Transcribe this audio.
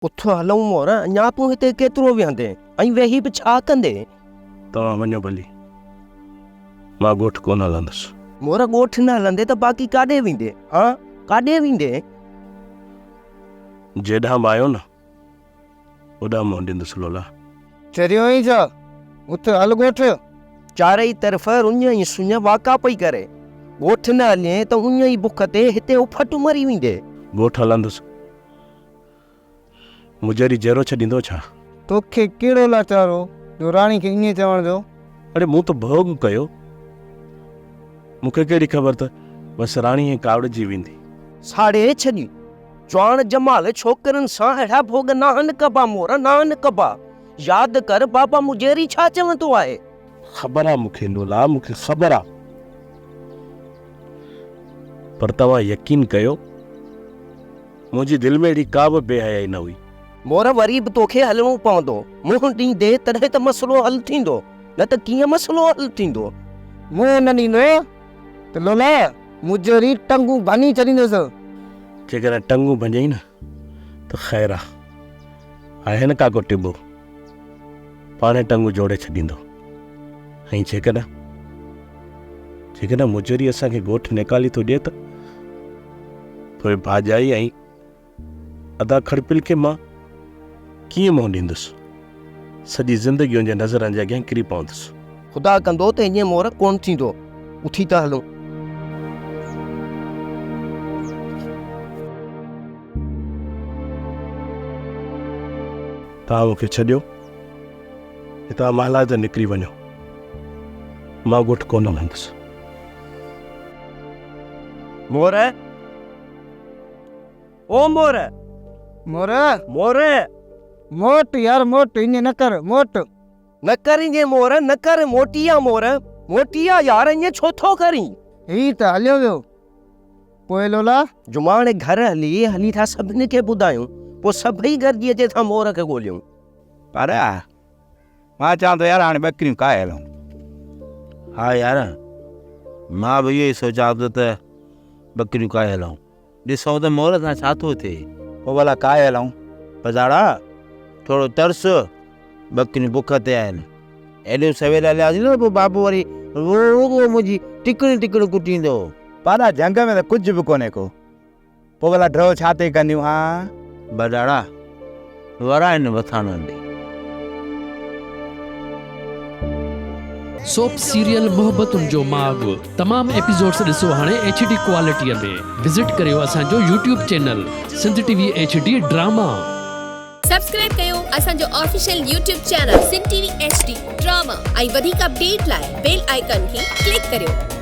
उथो हलूं मोर अञा तूं हिते केतिरो विहंदे ऐं वेही बि छा कंदे? तव्हां वञो भली, मां ॻोठ कोन हलंदुसि। मोर ॻोठ न हलंदे त बाक़ी काॾे वेंदे? हा काॾे वेंदे? जेॾां बि आयो न ओॾां मों ॾींदुसि लोला। चरियो ई छा? उथ हल ॻोठ। चारई तरफ़ रुञ ऐं सुञ वाका पई करे। ॻोठ न हले त उञ ई बुख ते हिते उफट मरी वेंदे। ॻोठ हलंदुसि, मुजरी जहिड़ो छॾींदो छा? तोखे कहिड़ो लाचारो जो राणी खे ईअं चवण जो? अड़े मूं त भोग कयो, मूंखे कहिड़ी ख़बर त बसि राणी कावड़जी वेंदी। साड़े छॾी जवान जमाल छोकरनि सां अहिड़ा भोग नाहन कबा मोर, नाहन कबा। यादि कर बाबा मुजेरी छा चवंदो आहे। ख़बर आहे मूंखे लोला, मूंखे ख़बर आहे, पर तव्हां यकीन कयो मुंहिंजी दिलि में अहिड़ी का बि बेहयाई न हुई। मोर वरी बि तोखे हलणो पवंदो। मुंहुं ॾींदे तॾहिं त मसलो हल थींदो, न त कीअं मसलो हल थींदो? मुंहुं न ॾींदो त लोला मुजरी टंगू भनी छॾींदुसि। जेकॾहिं टंगू भॼई न त ख़ैर आहे न काको टिबो, पाणे टंगू जोड़े छॾींदो। ऐं जेकॾहिं मुजरी असांखे ॻोठ निकाली थो ॾिए त पोइ भाॼाई ऐं अदा खड़पिल खे मां कीअं मोह ॾींदुसि? सॼी ज़िंदगी हुनजे नज़रनि जे अॻियां किरी पवंदुसि। ख़ुदा कंदो त ईअं मोर कोन थींदो। उथी था हलूं। तव्हां मूंखे छॾियो, हितां महला ते निकिरी वञो, मां ॻोठ कोन हलंदुसि। मोर ओ मोर मोर मोर मोट यार मोट, ईअं न कर मोट। न कर ईअं मोर, न कर। मोटिया मोर, मोटिया यार, ईअं छो थो करी? ही त हलियो वियो। पोइ लोला जुमाणे घर हली था सभिनी खे ॿुधायूं, पोइ सभई गॾिजी अचे था मोर खे ॻोल्हियूं। पर मां चवां थो यार हाणे ॿकरियूं काहे हलूं। हा यार मां बि इहो ई सोचां थो त ॿकरियूं काहे हलूं। ॾिसूं त मोर सां छा थो थिए, पोइ भला काहे हलूं। बज़ारा थोरो तरस, ॿकरियूं बुख ते आहिनि। एॾो सवेल हलियासीं न पोइ बाबू वरी मुंहिंजी टिकड़ियूं टिकड़ियूं कुटींदो। पाणा झंग में त कुझु बि कोन्हे को, पोइ भला ड्रो छा ते कंदियूं? हा बज़ारा वरा आहिनि वथाणनि ॾे। सोप सीरियल मोहब्बतुनि जो माग तमाम एपिसोड्स ॾिसो हाणे HD क्वालिटीअ में। विज़िट करियो असांजो YouTube channel Sindh TV HD drama. Subscribe कयो असांजो official YouTube channel Sindh TV HD drama ऐं वधीक अपडेट लाइ बेल आइकन खे क्लिक करियो।